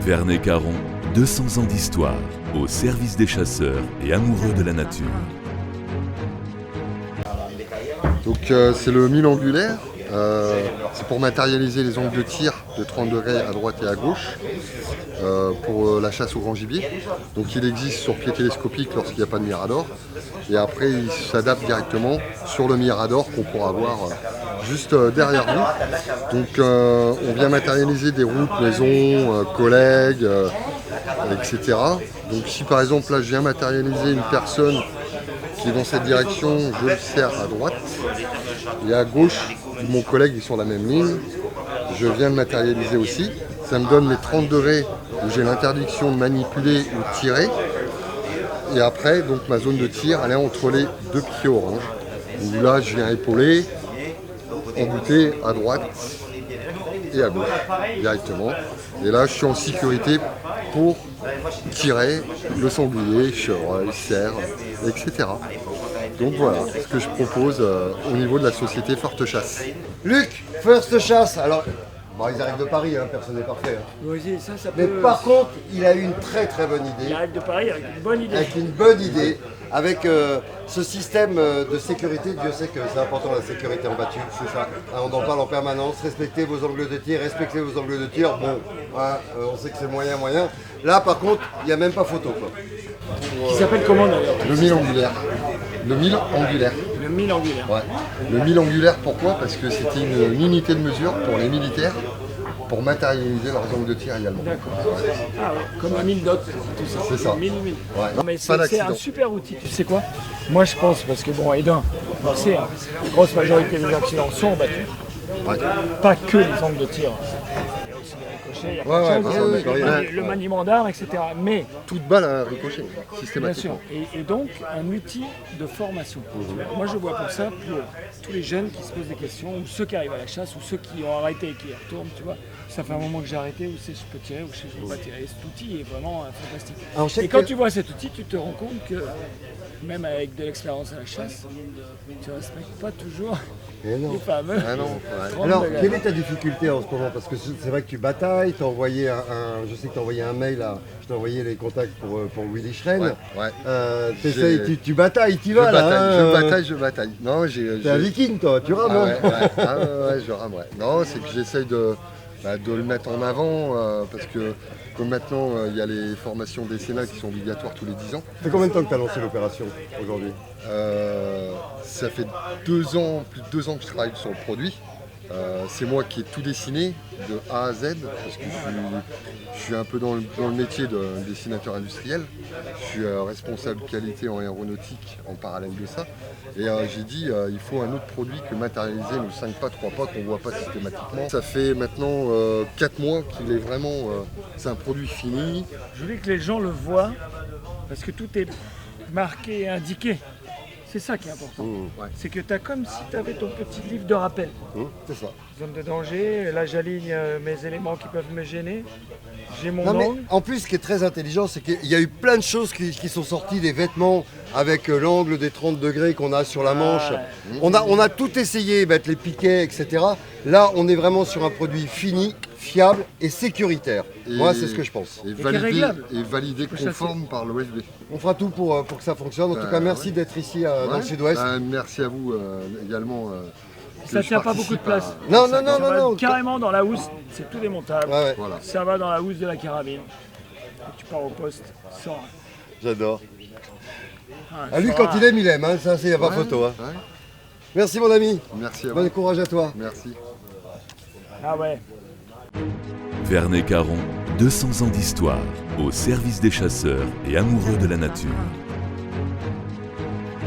Vernet-Caron, 200 ans d'histoire, au service des chasseurs et amoureux de la nature. Donc c'est le mille angulaire, c'est pour matérialiser les angles de tir de 30 degrés à droite et à gauche pour la chasse au grand gibier. Donc il existe sur pied télescopique lorsqu'il n'y a pas de mirador et après il s'adapte directement sur le mirador qu'on pourra voir juste derrière vous. Donc on vient matérialiser des routes, maisons, collègues, etc. Donc si par exemple là je viens matérialiser une personne qui est dans cette direction, je le serre à droite. Et à gauche, mon collègue est sur la même ligne. Je viens de matérialiser aussi. Ça me donne les 30 degrés où j'ai l'interdiction de manipuler ou de tirer. Et après, donc ma zone de tir, elle est entre les deux pieds orange. Donc là, je viens épauler, embouter à droite et à gauche directement. Et là, je suis en sécurité pour tirer le sanglier, chevreuil, cerf, etc. Donc voilà ce que je propose au niveau de la société Forte Chasse. Luc, First Chasse, alors bon, ils arrivent de Paris, hein, personne n'est parfait. Hein. Oui, ça Mais peut... par contre, il a eu une très très bonne idée. Il arrive de Paris avec une bonne idée. Avec une bonne idée, avec ce système de sécurité. Dieu sait que c'est important la sécurité en battu, c'est ça. Hein, on en parle en permanence, respectez vos angles de tir, respectez vos angles de tir. Bon, hein, on sait que c'est moyen. Là par contre, il n'y a même pas photo quoi. Qui s'appelle comment d'ailleurs? Le mille angulaire. Le mille angulaire. Le mille angulaire. Ouais. Le mille angulaire, pourquoi? Parce que c'était une unité de mesure pour les militaires pour matérialiser leurs angles de tir également. D'accord. Ah ouais, comme un 1000 dot, tout ça. C'est ça. 1000. Ouais. Non, mais Pas c'est d'accident. un super outil. Tu sais quoi? Moi je pense, parce que bon, Edin, on sait, hein, la grosse majorité des accidents sont battus. Ouais. Pas que les angles de tir. Il y a aussi les ricochets, il y a Ouais, plein de ouais, choses, ouais. le maniement d'armes, etc. Mais Toute balle a un ricochet, bien sûr, systématiquement. et donc un outil de formation. Moi je vois pour ça pour tous les jeunes qui se posent des questions, ou ceux qui arrivent à la chasse, ou ceux qui ont arrêté et qui y retournent, tu vois. Ça fait un moment que j'ai arrêté, où c'est je peux tirer, ou je sais je peux pas tirer. Cet outil est vraiment fantastique. Alors, je sais Et quand que- tu vois cet outil, tu te rends compte que même avec de l'expérience à la chasse, tu respectes pas toujours Mais non. les fameux. Ah non, ouais. 30 Alors, degrés. quelle est ta difficulté en ce moment? Parce que c'est vrai que tu batailles, je sais que tu as envoyé un mail, je t'ai envoyé les contacts pour Willy Schren. Ouais. Tu batailles, tu vas là. Je bataille. Non, T'es un viking toi, tu rames. Ah hein. ouais, je rame, ouais. Non, c'est que j'essaye de le mettre en avant parce que comme maintenant il y a les formations décennales qui sont obligatoires tous les 10 ans. Ça fait combien de temps que tu as lancé l'opération aujourd'hui? Ça fait 2 ans, plus de 2 ans que je travaille sur le produit. C'est moi qui ai tout dessiné de A à Z parce que je suis un peu dans le métier de dessinateur industriel. Je suis responsable qualité en aéronautique en parallèle de ça. Et j'ai dit il faut un autre produit que matérialiser nos 5 pas, 3 pas qu'on ne voit pas systématiquement. Ça fait maintenant 4 mois qu'il est vraiment... c'est un produit fini. Je voulais que les gens le voient, parce que tout est marqué et indiqué. C'est ça qui est important. Ouais. C'est que tu as comme si tu avais ton petit livre de rappel. C'est ça. Zone de danger, là j'aligne mes éléments qui peuvent me gêner. J'ai mon Non mais angle. en plus ce qui est très intelligent c'est qu'il y a eu plein de choses qui sont sorties, des vêtements avec l'angle des 30 degrés qu'on a sur la manche. On a tout essayé, mettre les piquets, etc. Là on est vraiment sur un produit fini, fiable et sécuritaire. Moi c'est ce que je pense. Et qui est réglable. validé Faut chasser. conforme par l'OSB. On fera tout pour que ça fonctionne. En tout cas merci d'être ici dans le sud-ouest. Merci à vous également. Ça tient pas beaucoup de place. Non, Ça va non. carrément dans la housse, c'est tout démontable. Ouais. Voilà. Ça va dans la housse de la carabine. Et tu pars au poste sans. J'adore. Ah, Lui ça quand va. il aime, hein. Ça c'est y a pas photo. Hein. Ouais. Merci mon ami. Merci à vous. Bon courage à toi. Merci. Ah ouais. Vernet-Caron, 200 ans d'histoire, au service des chasseurs et amoureux de la nature.